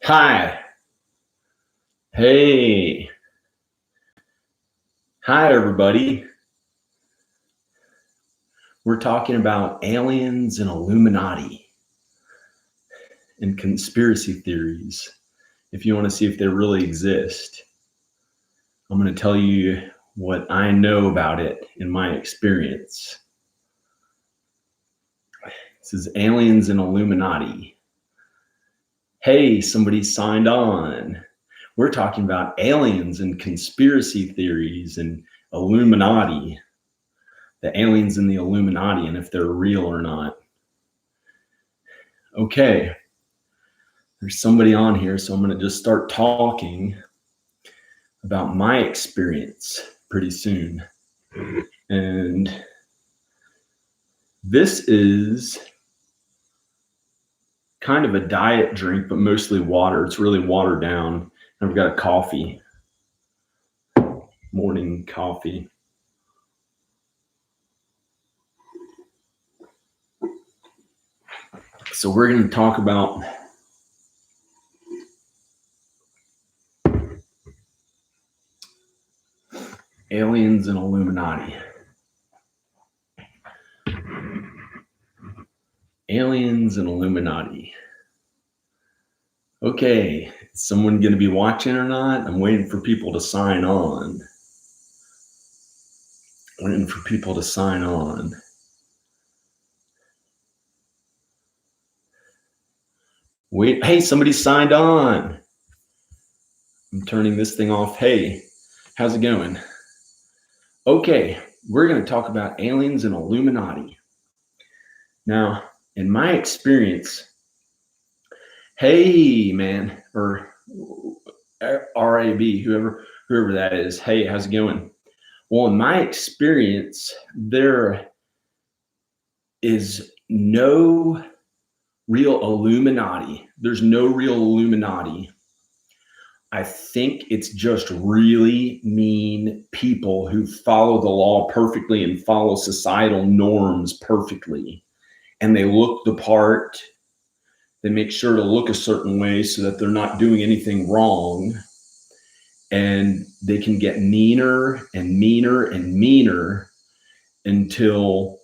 Hi. Hey. Hi, everybody. We're talking about aliens and Illuminati and conspiracy theories. If you want to see if they really exist, I'm going to tell you what I know about it in my experience. This is aliens and Illuminati. Hey, somebody signed on. We're talking about aliens and conspiracy theories and Illuminati. The aliens and the Illuminati, and if they're real or not. Okay, there's somebody on here, so I'm going to just start talking about my experience pretty soon. And this is kind of a diet drink, but mostly water. It's really watered down. And I've got a coffee, morning coffee. So we're going to talk about aliens and Illuminati. Aliens and Illuminati. Okay, is someone going to be watching or not? I'm waiting for people to sign on. Wait, hey, somebody signed on. I'm turning this thing off. Hey, how's it going? Okay, we're going to talk about aliens and Illuminati. Now, in my experience, hey, man, or RAB, whoever that is, hey, how's it going? Well, in my experience, there is no real Illuminati. There's no real Illuminati. I think it's just really mean people who follow the law perfectly and follow societal norms perfectly. And they look the part. They make sure to look a certain way so that they're not doing anything wrong. And they can get meaner and meaner and meaner until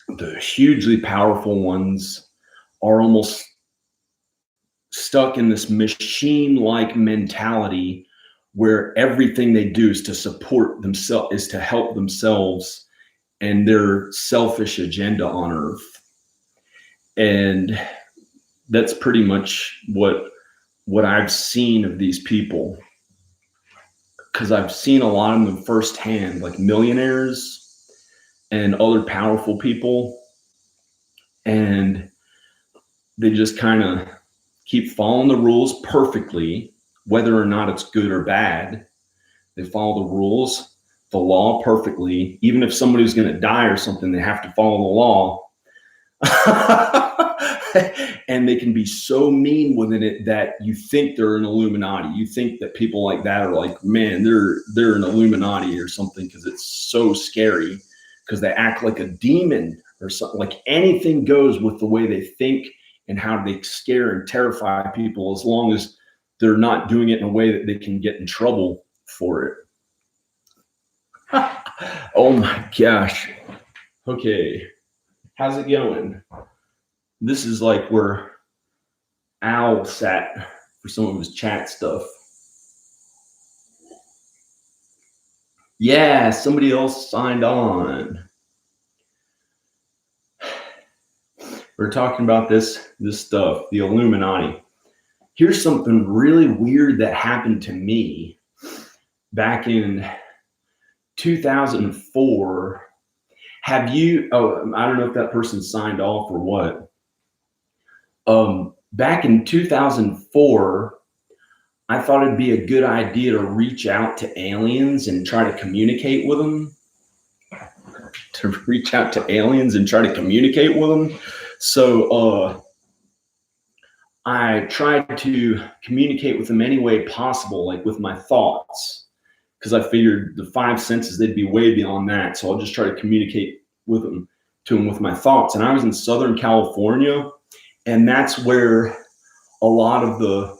the hugely powerful ones are almost stuck in this machine-like mentality where everything they do is to support themselves, is to help themselves and their selfish agenda on Earth. And that's pretty much what I've seen of these people, because I've seen a lot of them firsthand, like millionaires and other powerful people, and they just kind of keep following the rules perfectly, whether or not it's good or bad. They follow the rules, the law perfectly. Even if somebody's going to die or something, they have to follow the law. And they can be so mean within it that you think they're an Illuminati. You think that people like that are like, man, they're an Illuminati or something, because it's so scary, because they act like a demon or something. Like anything goes with the way they think and how they scare and terrify people, as long as they're not doing it in a way that they can get in trouble for it. Oh my gosh. Okay. How's it going? This is like where Al sat for some of his chat stuff. Yeah, somebody else signed on. We're talking about this stuff, the Illuminati. Here's something really weird that happened to me back in 2004. I don't know if that person signed off or what. Back in 2004, I thought it'd be a good idea to reach out to aliens and try to communicate with them. So I tried to communicate with them any way possible, like with my thoughts, because I figured the five senses, they'd be way beyond that. So I'll just try to communicate with them with my thoughts. And I was in Southern California, and that's where a lot of the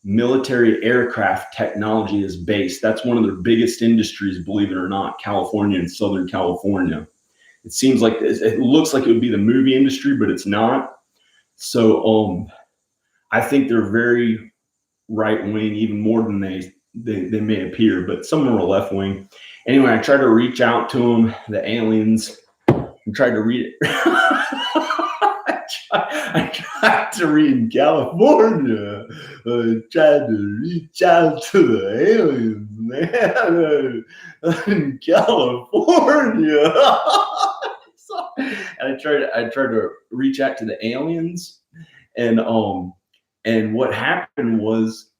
military aircraft technology is based. That's one of their biggest industries, believe it or not, California and Southern California. It seems like it looks like it would be the movie industry, but it's not. So I think they're very right wing, even more than they may appear, but some of them are left wing. Anyway, I tried to reach out to them, the aliens, and tried to read it. I tried to read in California. I tried to reach out to the aliens, man, in California. And I tried to reach out to the aliens, and what happened was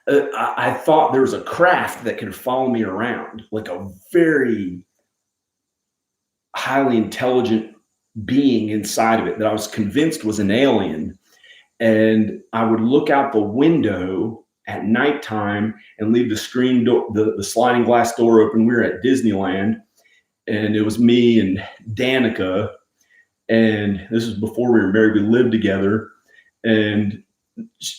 I thought there was a craft that could follow me around, like a very highly intelligent being inside of it that I was convinced was an alien. And I would look out the window at nighttime and leave the screen door, the sliding glass door open. We were at Disneyland, and it was me and Danica. And this was before we were married. We lived together, and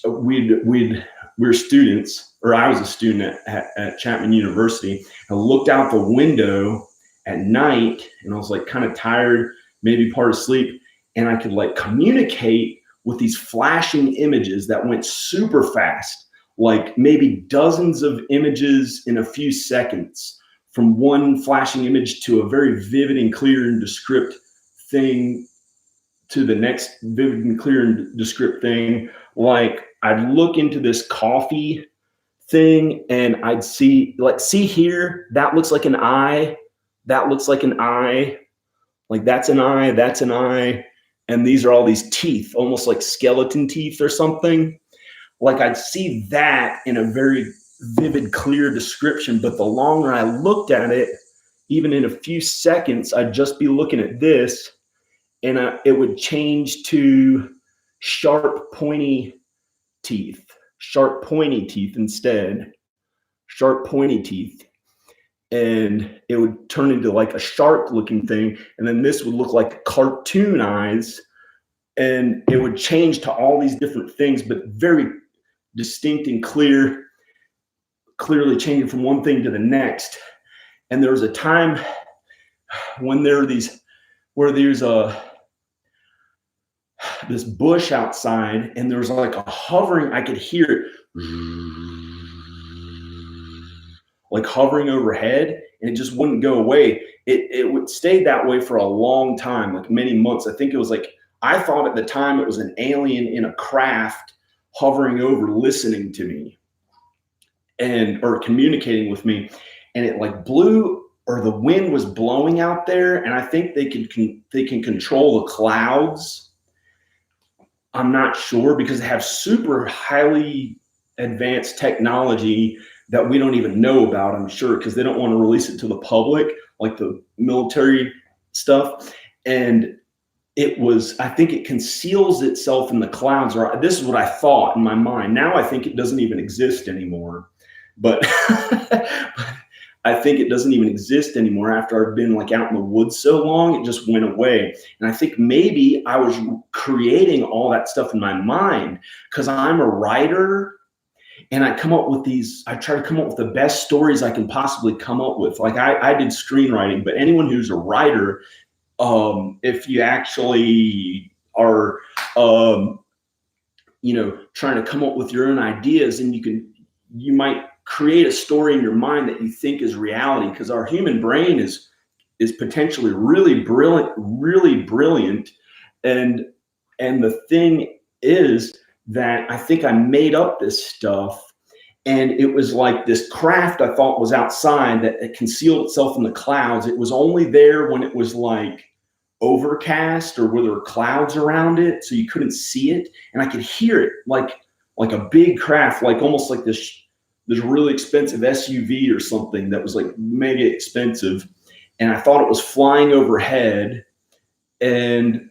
we were students, or I was a student at Chapman University. I looked out the window at night, and I was like kind of tired, maybe part asleep, and I could like communicate with these flashing images that went super fast, like maybe dozens of images in a few seconds, from one flashing image to a very vivid and clear and descript thing to the next vivid and clear and descript thing. Like I'd look into this coffee thing and I'd see here, that looks like an eye. That looks like an eye. Like that's an eye, that's an eye. And these are all these teeth, almost like skeleton teeth or something. Like I'd see that in a very vivid, clear description. But the longer I looked at it, even in a few seconds, I'd just be looking at this, and it would change to sharp, pointy teeth instead. Sharp, pointy teeth. And it would turn into like a shark looking thing. And then this would look like cartoon eyes. And it would change to all these different things, but very distinct and clearly changing from one thing to the next. And there was a time when there's this bush outside, and there was like a hovering, I could hear it like hovering overhead, and it just wouldn't go away. It would stay that way for a long time, like many months. I think it was like, I thought at the time it was an alien in a craft hovering over, listening to me or communicating with me. And it like blew, or the wind was blowing out there. And I think they can control the clouds. I'm not sure, because they have super highly advanced technology that we don't even know about, I'm sure, because they don't want to release it to the public, like the military stuff. And I think it conceals itself in the clouds, or this is what I thought in my mind. Now I think it doesn't even exist anymore, but I think it doesn't even exist anymore after I've been like out in the woods so long, it just went away. And I think maybe I was creating all that stuff in my mind because I'm a writer. And I try to come up with the best stories I can possibly come up with. Like I did screenwriting, but anyone who's a writer, if you actually are, trying to come up with your own ideas, and you might create a story in your mind that you think is reality, because our human brain is potentially really brilliant. And the thing is that I think I made up this stuff, and it was like this craft I thought was outside that it concealed itself in the clouds. It was only there when it was like overcast or where there were clouds around it, so you couldn't see it. And I could hear it like a big craft, like almost like this really expensive SUV or something that was like mega expensive. And I thought it was flying overhead, and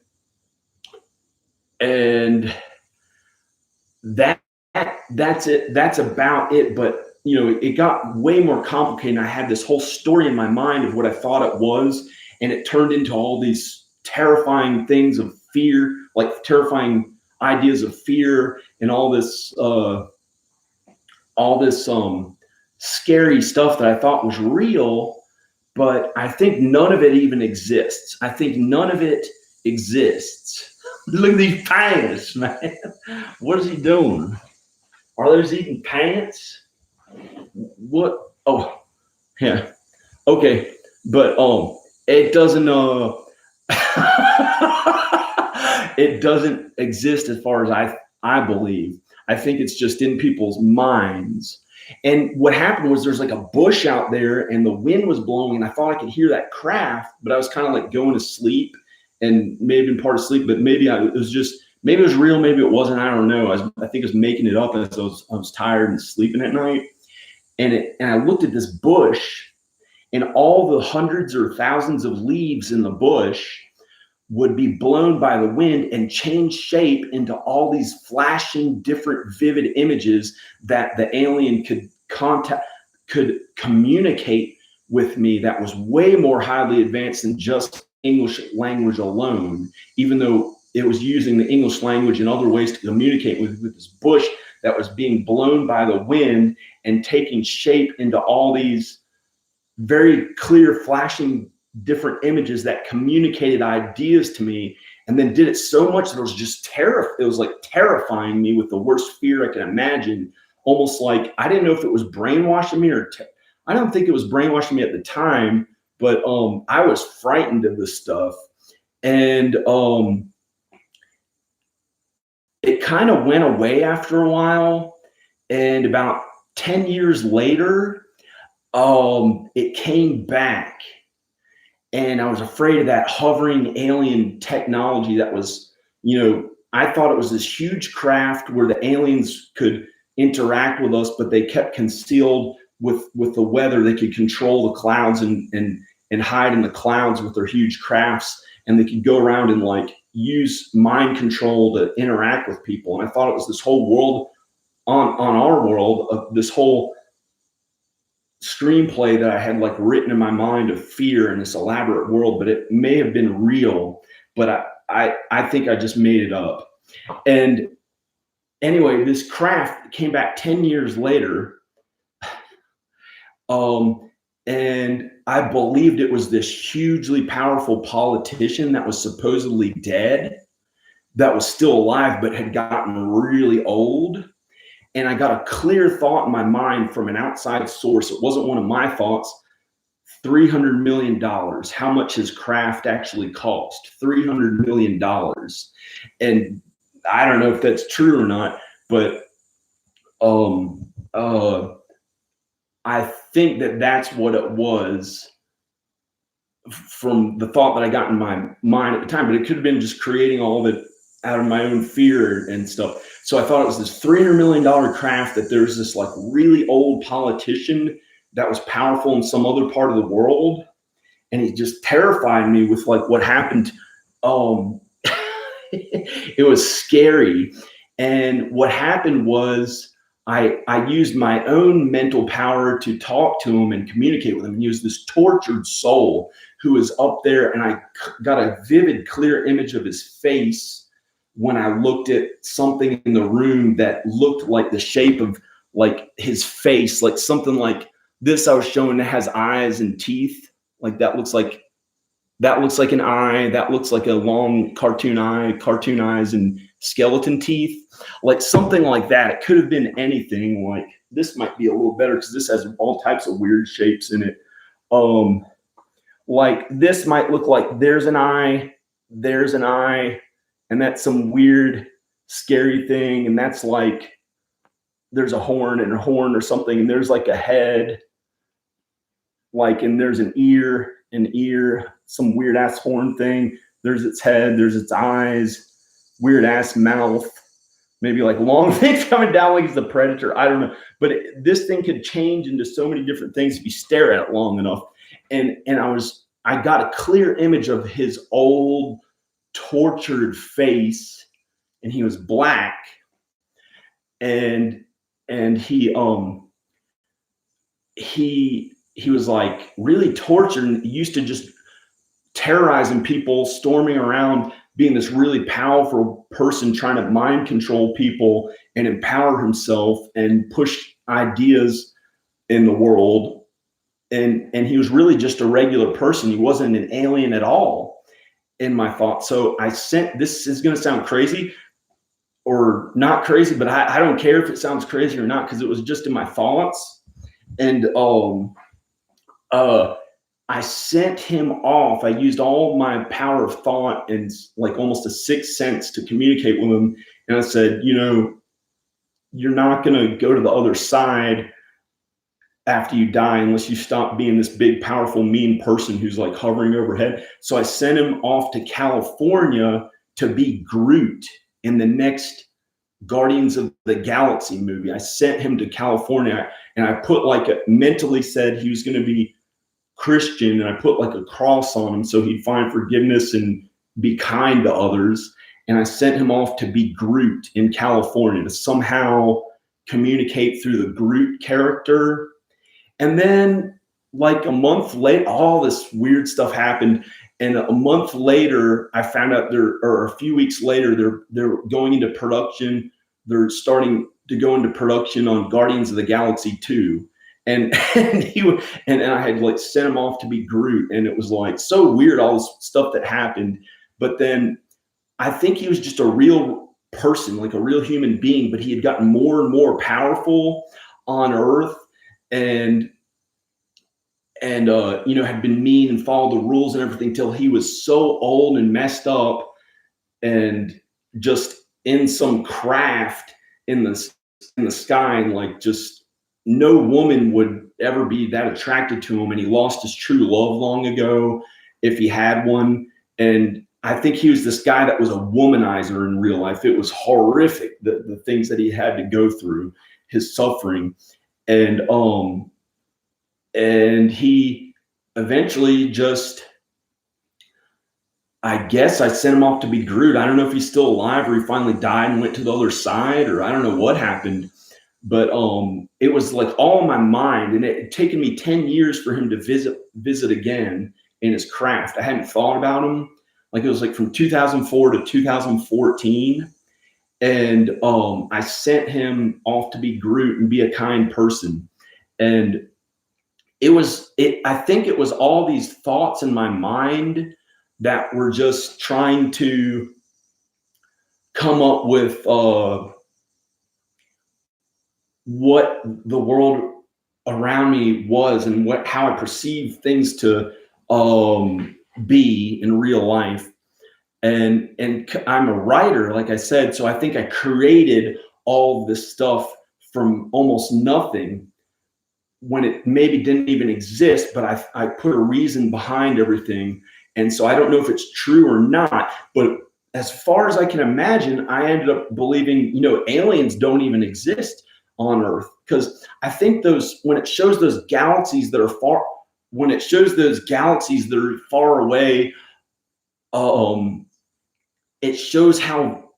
that's it. That's about it. But it got way more complicated. I had this whole story in my mind of what I thought it was, and it turned into all these terrifying things of fear, like terrifying ideas of fear and all this scary stuff that I thought was real, but I think none of it even exists. I think none of it exists. Look at these pants, man. What is he doing? Are those even pants? What? Oh, yeah. Okay, but it doesn't it doesn't exist as far as I believe. I think it's just in people's minds. And what happened was there's like a bush out there and the wind was blowing and I thought I could hear that craft, but I was kind of like going to sleep and maybe in part of sleep, but maybe it was real, maybe it wasn't, I don't know. I think I was making it up as I was tired and sleeping at night. And I looked at this bush and all the hundreds or thousands of leaves in the bush would be blown by the wind and change shape into all these flashing, different, vivid images that the alien could communicate with me that was way more highly advanced than just English language alone, even though it was using the English language in other ways to communicate with this bush that was being blown by the wind and taking shape into all these very clear, flashing, different images that communicated ideas to me, and then did it so much that it was just it was like terrifying me with the worst fear I can imagine. Almost like I didn't know if it was brainwashing me or I don't think it was brainwashing me at the time, but I was frightened of this stuff. And it kind of went away after a while. And about 10 years later, it came back. And I was afraid of that hovering alien technology that was, I thought it was this huge craft where the aliens could interact with us, but they kept concealed with the weather. They could control the clouds and hide in the clouds with their huge crafts. And they could go around and like use mind control to interact with people. And I thought it was this whole world on our world of this whole screenplay that I had like written in my mind of fear in this elaborate world, but it may have been real, but I think I just made it up. And anyway, this craft came back 10 years later. And I believed it was this hugely powerful politician that was supposedly dead, that was still alive, but had gotten really old. And I got a clear thought in my mind from an outside source. It wasn't one of my thoughts. $300 million. How much his craft actually cost? $300 million. And I don't know if that's true or not, but I think that's what it was from the thought that I got in my mind at the time. But it could have been just creating all of it out of my own fear and stuff. So I thought it was this $300 million craft, that there's this like really old politician that was powerful in some other part of the world. And he just terrified me with like what happened. It was scary. And what happened was I used my own mental power to talk to him and communicate with him. He was this tortured soul who was up there, and I got a vivid, clear image of his face when I looked at something in the room that looked like the shape of like his face, like something like this I was showing that has eyes and teeth. Like that looks like an eye. That looks like a long cartoon eyes and skeleton teeth, like something like that. It could have been anything. Like this might be a little better because this has all types of weird shapes in it. Like this might look like there's an eye, and that's some weird, scary thing. And that's like, there's a horn or something. And there's like a head, like, and there's an ear, some weird ass horn thing. There's its head, there's its eyes, weird ass mouth, maybe like long things coming down like it's a predator. I don't know. But this thing could change into so many different things if you stare at it long enough. And I got a clear image of his old, tortured face, and he was black, and he was like really tortured, and he used to just terrorizing people, storming around being this really powerful person trying to mind control people and empower himself and push ideas in the world. And he was really just a regular person. He wasn't an alien at all in my thoughts. So I sent, this is going to sound crazy or not crazy, but I don't care if it sounds crazy or not, because it was just in my thoughts. And I sent him off. I used all my power of thought and like almost a sixth sense to communicate with him. And I said, you know, you're not going to go to the other side after you die unless you stop being this big, powerful, mean person who's like hovering overhead. So I sent him off to California to be Groot in the next Guardians of the Galaxy movie. I sent him to California, and I put like mentally said he was going to be Christian, and I put like a cross on him so he'd find forgiveness and be kind to others. And I sent him off to be Groot in California to somehow communicate through the Groot character. And then like a month later, all this weird stuff happened. And a month later, I found out or a few weeks later, they're going into production. They're starting to go into production on Guardians of the Galaxy 2. And I had like sent him off to be Groot. And it was like so weird, all this stuff that happened. But then I think he was just a real person, like a real human being, but he had gotten more and more powerful on Earth. And you know, had been mean and followed the rules and everything till he was so old and messed up and just in some craft in the sky, and like just no woman would ever be that attracted to him. And he lost his true love long ago, if he had one. And I think he was this guy that was a womanizer in real life. It was horrific, the things that he had to go through, his suffering. And he eventually just, I guess I sent him off to be Groot. I don't know if he's still alive or he finally died and went to the other side, or I don't know what happened. But it was like all in my mind, and it had taken me 10 years for him to visit again in his craft. I hadn't thought about him. Like it was like from 2004 to 2014. And I sent him off to be Groot and be a kind person. And I think it was all these thoughts in my mind that were just trying to come up with what the world around me was and how I perceive things to be in real life. And I'm a writer, like I said, so I think I created all this stuff from almost nothing, when it maybe didn't even exist, but I put a reason behind everything. And so I don't know if it's true or not, but as far as I can imagine, I ended up believing, you know, aliens don't even exist on Earth. Because I think when it shows those galaxies that are far away, it shows how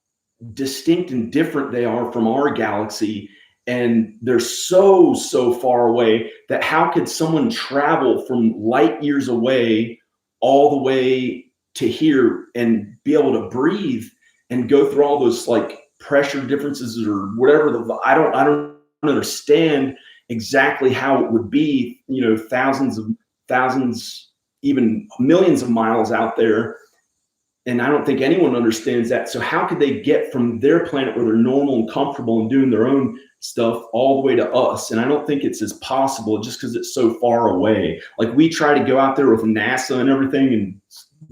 distinct and different they are from our galaxy. And they're so far away that how could someone travel from light years away all the way to here and be able to breathe and go through all those like pressure differences or whatever? I don't understand exactly how it would be, you know, thousands, even millions of miles out there. And I don't think anyone understands that. So how could they get from their planet where they're normal and comfortable and doing their own stuff all the way to us? And I don't think it's as possible just because it's so far away. Like we try to go out there with NASA and everything and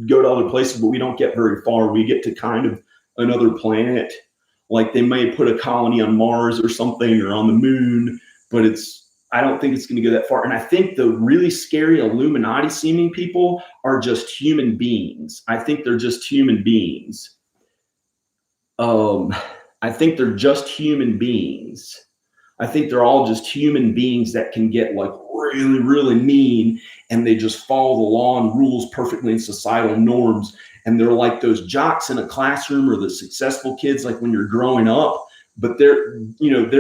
go to other places, but we don't get very far. We get to kind of another planet. Like they may put a colony on Mars or something or on the moon, but I don't think it's going to go that far. And I think the really scary Illuminati seeming people are just human beings. I think they're just human beings. I think they're just human beings. I think they're all just human beings that can get like really, really mean, and they just follow the law and rules perfectly in societal norms. And they're like those jocks in a classroom or the successful kids, like when you're growing up, but they're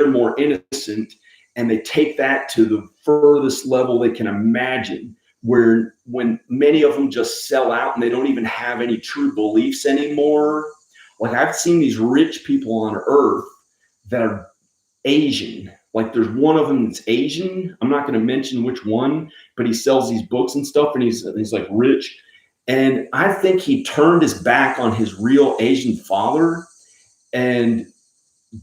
more innocent. And they take that to the furthest level they can imagine. where when many of them just sell out and they don't even have any true beliefs anymore. Like I've seen these rich people on earth that are Asian. Like there's one of them that's Asian. I'm not going to mention which one, but he sells these books and stuff, and he's like rich. And I think he turned his back on his real Asian father and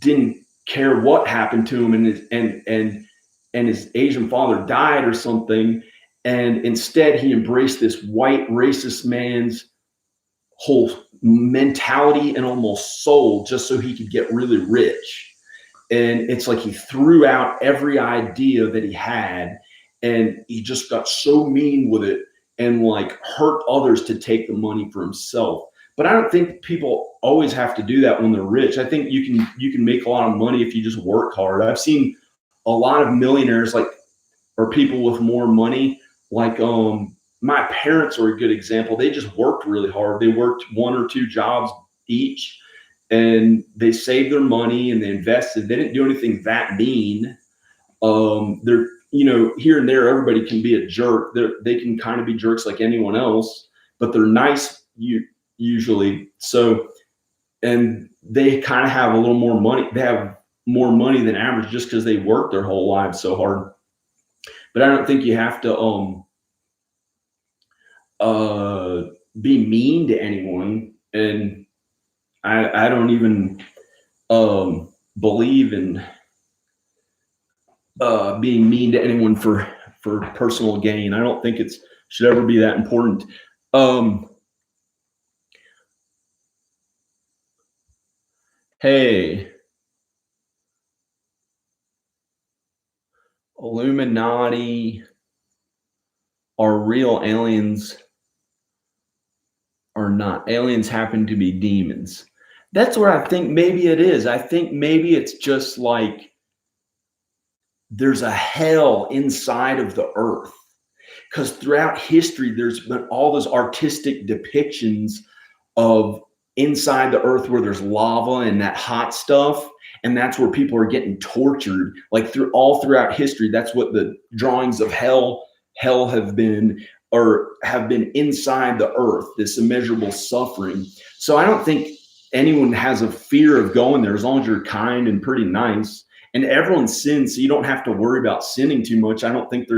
didn't care what happened to him, and his Asian father died or something. And instead he embraced this white racist man's whole mentality and almost soul just so he could get really rich. And it's like he threw out every idea that he had, and he just got so mean with it and like hurt others to take the money for himself. But I don't think people always have to do that when they're rich. I think you can make a lot of money if you just work hard. I've seen a lot of millionaires, like, or people with more money, like my parents are a good example. They just worked really hard. They worked 1 or 2 jobs each, and they saved their money and they invested. They didn't do anything that mean. They're, here and there, everybody can be a jerk. They can kind of be jerks like anyone else, but they're nice usually. So, and they kind of have a little more money. They have more money than average just because they worked their whole lives so hard. But I don't think you have to be mean to anyone. And I don't even believe in being mean to anyone for personal gain. I don't think it should ever be that important. Hey, Illuminati are real, aliens are not. Aliens happen to be demons. That's where I think maybe it is. I think maybe it's just like there's a hell inside of the earth, because throughout history there's been all those artistic depictions of inside the earth where there's lava and that hot stuff, and that's where people are getting tortured, like throughout history. That's what the drawings of hell have been, or have been inside the earth, this immeasurable suffering. So I don't think anyone has a fear of going there as long as you're kind and pretty nice. And everyone sins, so you don't have to worry about sinning too much. I don't think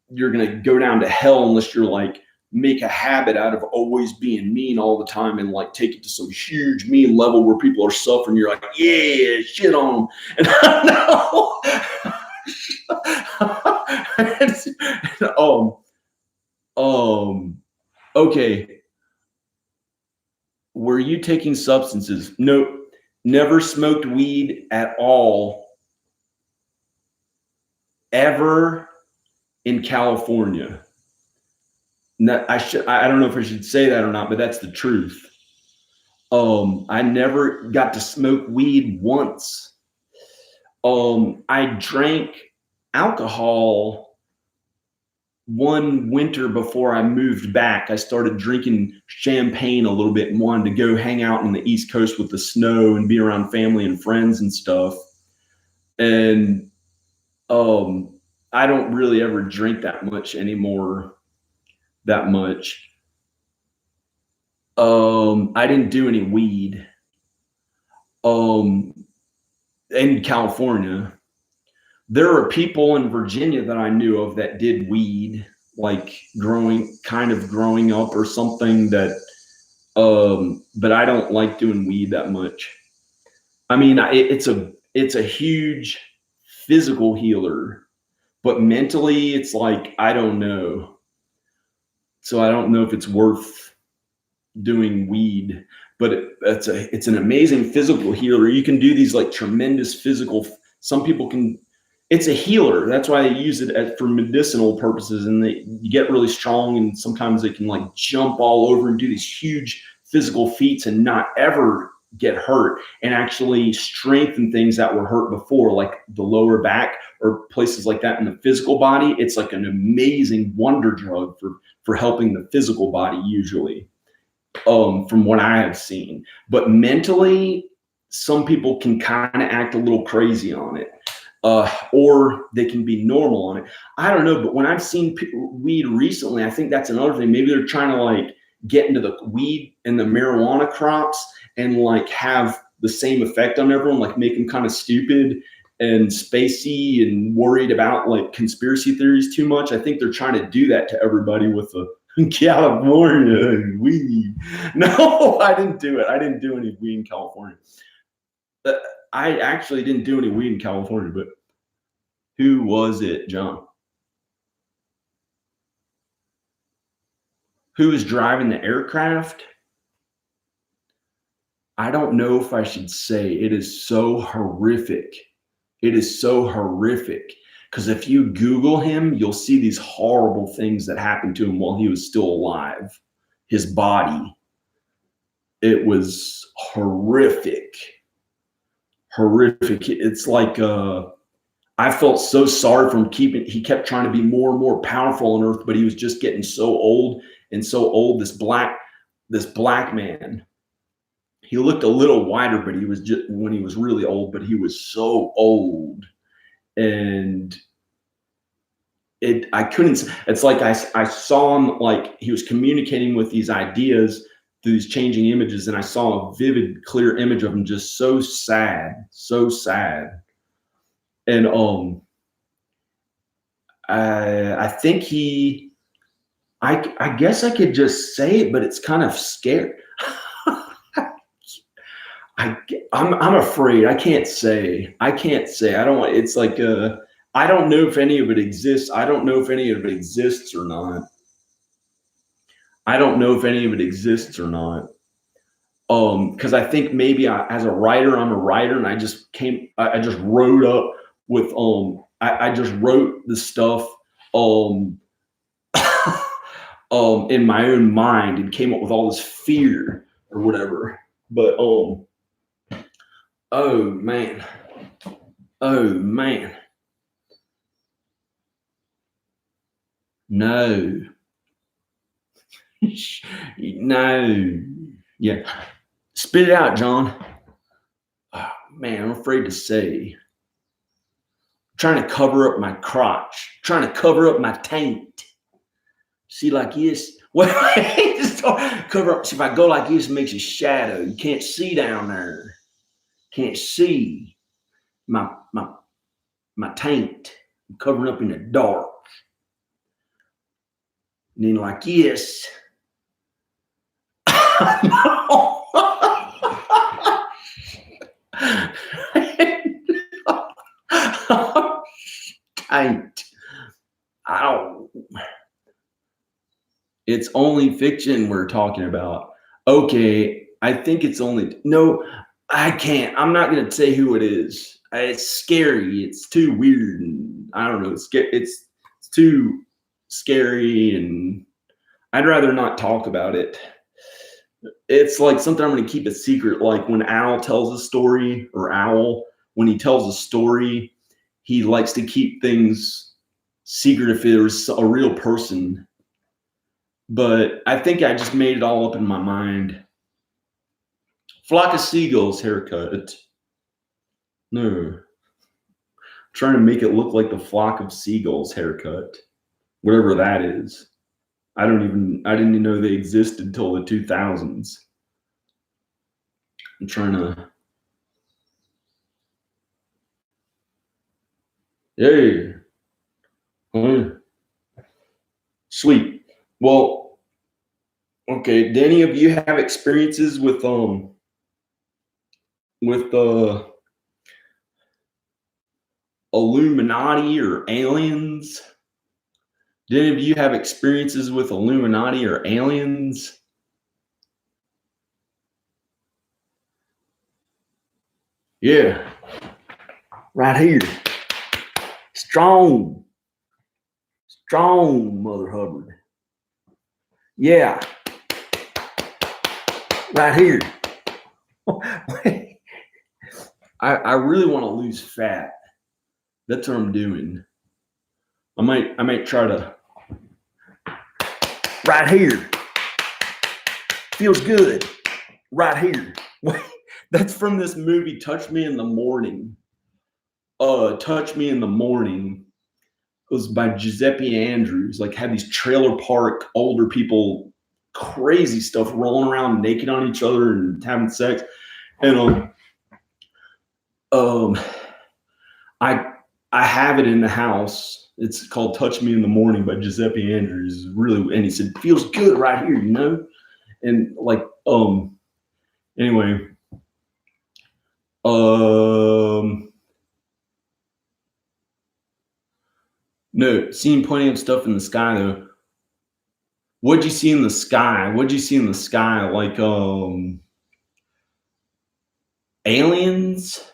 you're going to go down to hell unless you're like make a habit out of always being mean all the time and like take it to some huge mean level where people are suffering. You're like, yeah, shit on them. And okay. Were you taking substances? No, never smoked weed at all, ever in California. I don't know if I should say that or not, but that's the truth. I never got to smoke weed once. I drank alcohol one winter before I moved back. I started drinking champagne a little bit and wanted to go hang out on the East Coast with the snow and be around family and friends and stuff. And I don't really ever drink that much anymore. I didn't do any weed in California. There are people in Virginia that I knew of that did weed, like growing up or something, that but I don't like doing weed that much. I mean, it's a huge physical healer, but mentally it's like, I don't know. So I don't know if it's worth doing weed, but it's an amazing physical healer. You can do these like tremendous physical, some people can, it's a healer. That's why they use it for medicinal purposes, and you get really strong, and sometimes they can like jump all over and do these huge physical feats and not ever get hurt, and actually strengthen things that were hurt before, like the lower back or places like that in the physical body. It's like an amazing wonder drug for helping the physical body usually, from what I have seen. But mentally, some people can kind of act a little crazy on it. or they can be normal on it. I don't know, but when I've seen weed recently, I think that's another thing. Maybe they're trying to like get into the weed and the marijuana crops and like have the same effect on everyone, like make them kind of stupid and spacey and worried about like conspiracy theories too much. I think they're trying to do that to everybody with the California weed. No, I didn't do it. I didn't do any weed in California. I actually didn't do any weed in California, but who was it, John? Who is driving the aircraft? I don't know if I should say. It is so horrific. It is so horrific. Because if you Google him, you'll see these horrible things that happened to him while he was still alive. His body. It was horrific. Horrific. It's like I felt so sorry for him he kept trying to be more and more powerful on earth, but he was just getting so old and so old. This black man. He looked a little whiter, but he was just when he was really old, but he was so old. And it's like I saw him, like he was communicating with these ideas through these changing images, and I saw a vivid, clear image of him just so sad, so sad. And I think I guess I could just say it, but it's kind of scary. I'm afraid. I can't say. I don't want. It's like I don't know if any of it exists. I don't know if any of it exists or not. I don't know if any of it exists or not. Because I think maybe as a writer, I'm a writer, and I just wrote up with I just wrote the stuff in my own mind and came up with all this fear or whatever. But oh man. No. No. Yeah. Spit it out, John. Oh, man, I'm afraid to say. I'm trying to cover up my crotch. I'm trying to cover up my taint. See, like this. Well, just cover up. See, if I go like this, it makes a shadow. You can't see down there. Can't see my taint. I'm covering up in the dark. And then like this. No. Taint. Ow. It's only fiction we're talking about. Okay, I think it's only no. I can't. I'm not gonna say who it is. It's scary. It's too weird, and I don't know. It's too scary, and I'd rather not talk about it. It's like something I'm going to keep a secret. Like when Owl tells a story, or Owl, when he tells a story, he likes to keep things secret if it was a real person. But I think I just made it all up in my mind. Flock of seagulls haircut. No. I'm trying to make it look like the flock of seagulls haircut. Whatever that is. I didn't even know they existed until the 2000s. I'm trying to. Hey. Sweet. Well, okay. Do any of you have experiences with the Illuminati or aliens? Do any of you have experiences with Illuminati or aliens? Yeah. Right here. Strong, Mother Hubbard. Yeah. Right here. I really want to lose fat. That's what I'm doing. I might try to. Right here. Feels good. Right here. That's from this movie, Touch Me in the Morning. Touch Me in the Morning. It was by Giuseppe Andrews. Like, had these trailer park older people, crazy stuff, rolling around naked on each other and having sex. And I have it in the house. It's called Touch Me in the Morning by Giuseppe Andrews. Really, and he said, feels good right here, you know? And like, anyway, no, seen plenty of stuff in the sky though. What'd you see in the sky? What'd you see in the sky? Like, aliens?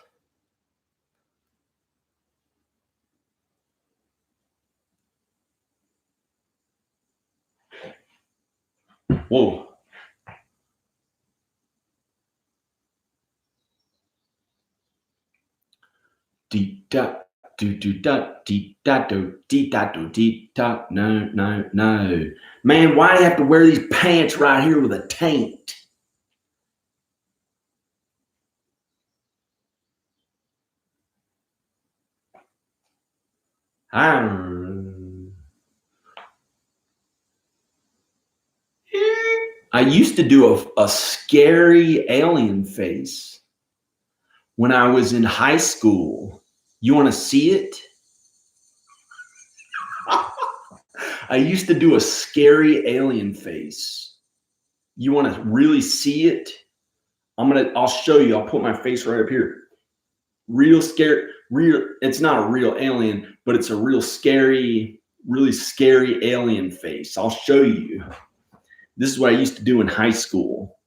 Whoa. Deep dot, do dot, deep dot, do deep dot. No, no, no. Man, why do you have to wear these pants right here with a taint? I used to do a scary alien face when I was in high school. You want to see it? I used to do a scary alien face. You want to really see it? I'll show you. I'll put my face right up here. Real scary, it's not a real alien, but it's a real scary, really scary alien face. I'll show you. This is what I used to do in high school.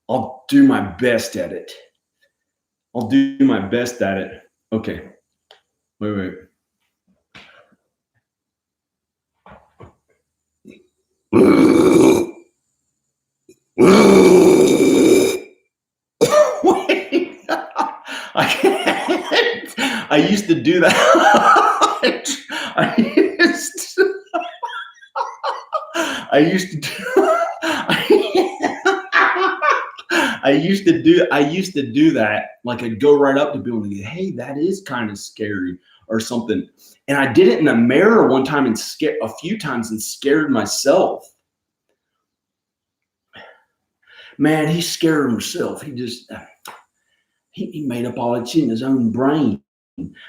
I'll do my best at it. Okay. Wait. Wait. I can't. I used to do that. I used to do that. Like, I'd go right up to people and go, hey, that is kind of scary or something. And I did it in the mirror one time and a few times and scared myself. Man, he scared himself. He just, he made up all that shit in his own brain.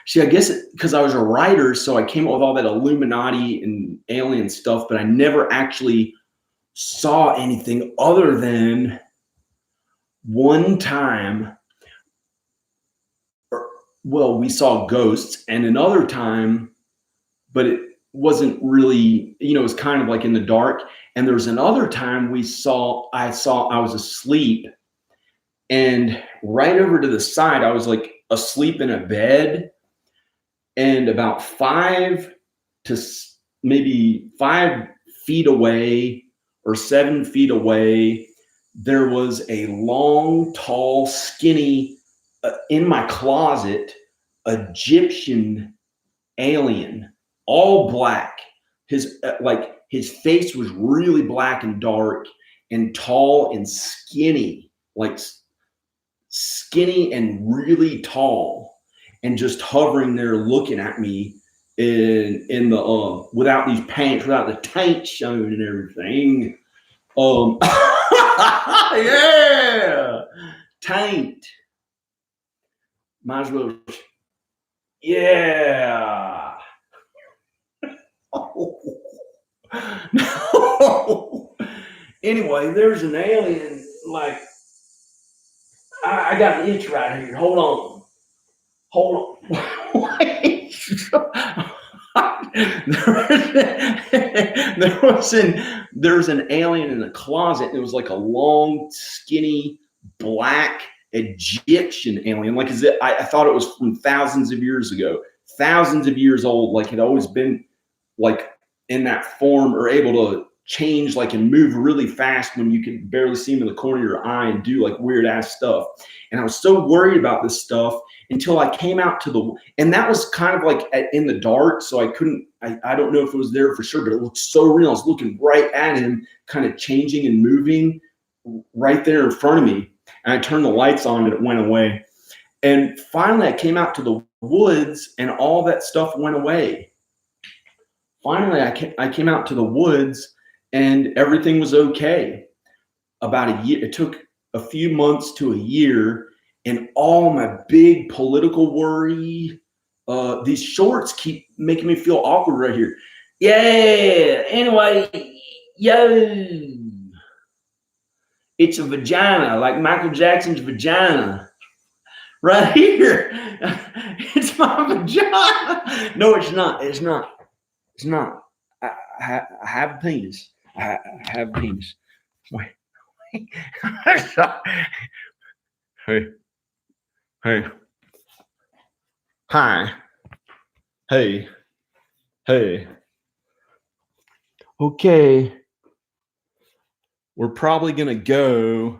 See, I guess because I was a writer, so I came up with all that Illuminati and alien stuff, but I never actually saw anything other than one time. Well, we saw ghosts, and another time, but it wasn't really, it was kind of like in the dark. And there was another time I was asleep, and right over to the side, I was like asleep in a bed, and about 5 to maybe 5 feet away or 7 feet away, there was a long, tall, skinny, in my closet, Egyptian alien, all black. His face was really black and dark and tall and skinny, like skinny and really tall, and just hovering there looking at me in the without these pants, without the taint showing and everything. Yeah, taint. Might as well. Yeah. Oh. No. Anyway, there's an alien. Like, I got an itch right here. Hold on. Wait. There's an alien in the closet. It was like a long, skinny, black Egyptian alien. Like, I thought it was from thousands of years ago, thousands of years old. Like, had always been like in that form, or able to change, like, and move really fast when you could barely see him in the corner of your eye and do like weird ass stuff. And I was so worried about this stuff until I came out and that was kind of like in the dark. So I don't know if it was there for sure, but it looked so real. I was looking right at him, kind of changing and moving right there in front of me. And I turned the lights on and it went away. And finally I came out to the woods, and all that stuff went away. Finally, I came out to the woods, and everything was okay. About a year, it took a few months to a year, and all my big political worry, these shorts keep making me feel awkward right here. Yeah, anyway, yo, it's a vagina, like Michael Jackson's vagina. Right here. It's my vagina. No, it's not. It's not. It's not. I have a penis. I have a penis. Wait. Hey. Hey. Hi. Hey. Hey. Okay. We're probably gonna go.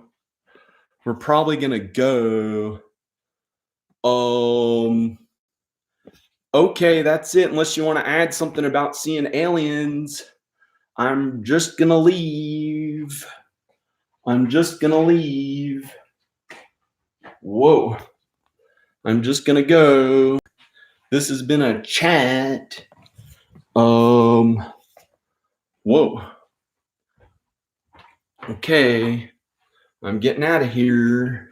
Okay, that's it. Unless you want to add something about seeing aliens, I'm just gonna leave. Whoa. I'm just gonna go. This has been a chat. Whoa. Okay. I'm getting out of here.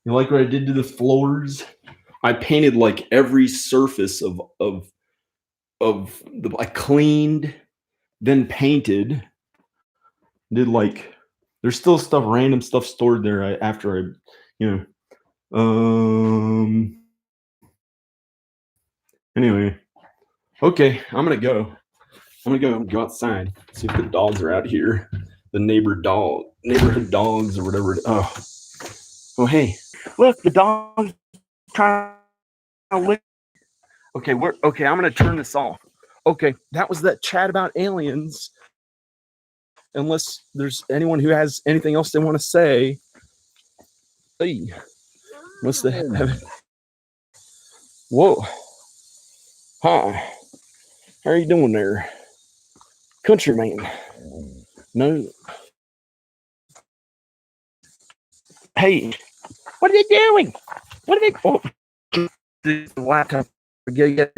You like what I did to the floors? I painted like every surface I cleaned, then painted. Did like there's still random stuff stored there after I, anyway. Okay, I'm gonna go outside, see if the dogs are out here. The neighborhood dogs or whatever. Oh hey, look, the dog's trying to lick. Okay, I'm gonna turn this off. Okay, that was that chat about aliens. Unless there's anyone who has anything else they want to say. Hey, what's the heaven? Whoa. Hi. How are you doing there? Countryman. No. Hey, what are they doing? Oh, the laptop. Okay.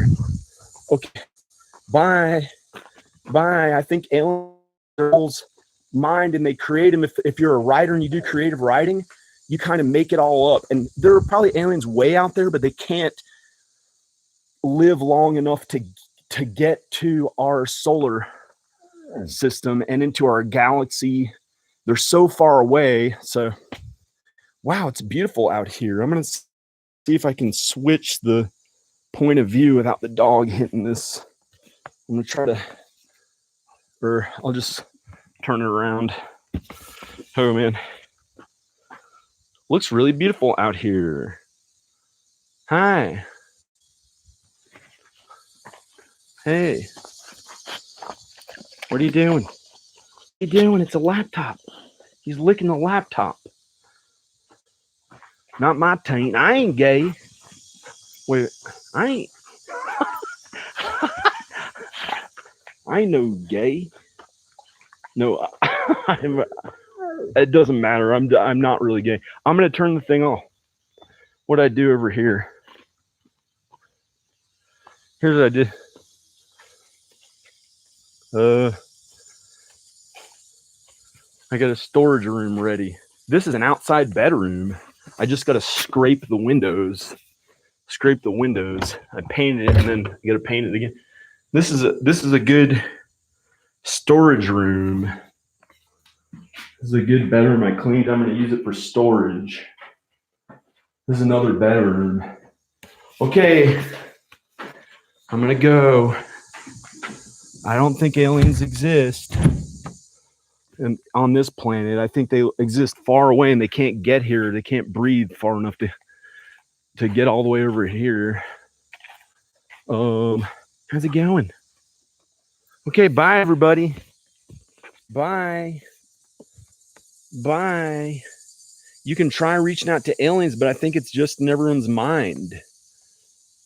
Bye. I think aliens mind and they create them. If you're a writer and you do creative writing, you kind of make it all up. And there are probably aliens way out there, but they can't live long enough to get to our solar system and into our galaxy. They're so far away. So, wow, it's beautiful out here. I'm going to see if I can switch the point of view without the dog hitting this. I'm going to try to, or I'll just turn it around. Oh, man. Looks really beautiful out here. Hi. Hey. What are you doing? It's a laptop. He's licking the laptop. Not my taint. I ain't gay. Wait, I ain't. I ain't no gay. No, it doesn't matter. I'm not really gay. I'm gonna turn the thing off. What I do over here? Here's what I did. I got a storage room ready. This is an outside bedroom. I just got to scrape the windows. I painted it and then I got to paint it again. This is a good storage room. This is a good bedroom I cleaned. I'm going to use it for storage. This is another bedroom. Okay, I'm going to go. I don't think aliens exist on this planet. I think they exist far away and they can't get here. They can't breathe far enough to get all the way over here. How's it going? Okay, bye everybody. Bye. You can try reaching out to aliens, but I think it's just in everyone's mind.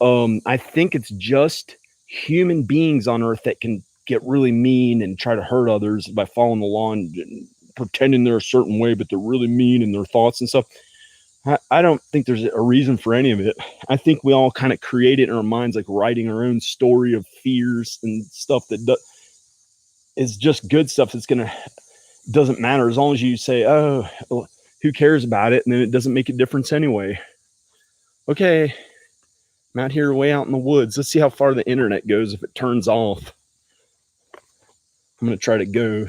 I think it's just human beings on Earth that can get really mean and try to hurt others by following the law and pretending they're a certain way, but they're really mean in their thoughts and stuff. I don't think there's a reason for any of it. I think we all kind of create it in our minds, like writing our own story of fears and stuff that is just good stuff that's going to, doesn't matter as long as you say, oh, who cares about it? And then it doesn't make a difference anyway. Okay, I'm out here way out in the woods. Let's see how far the internet goes if it turns off. I'm going to try to go.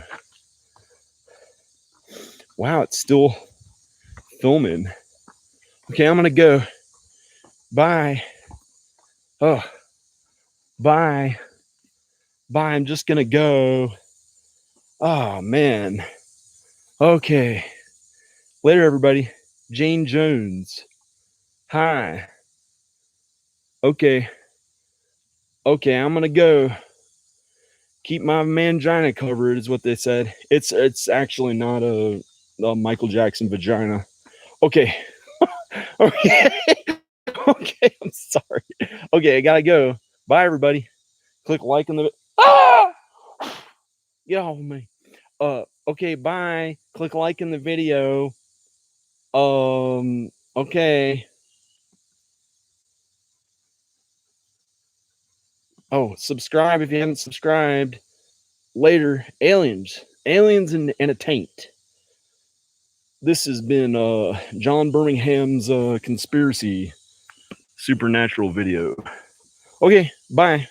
Wow, it's still filming. Okay, I'm going to go. Bye. Oh, bye. Bye. I'm just going to go. Oh, man. Okay. Later, everybody. Jane Jones. Hi. Okay. Okay, I'm going to go. Keep my mangina covered is what they said. It's actually not a Michael Jackson vagina. Okay. Okay. Okay, I'm sorry. Okay, I gotta go. Bye, everybody. Click like on the. Ah! Get off of me. Okay, bye. Click like in the video. Okay. Oh, subscribe if you haven't subscribed. Later, aliens and a taint. This has been John Birmingham's conspiracy supernatural video. Okay, bye.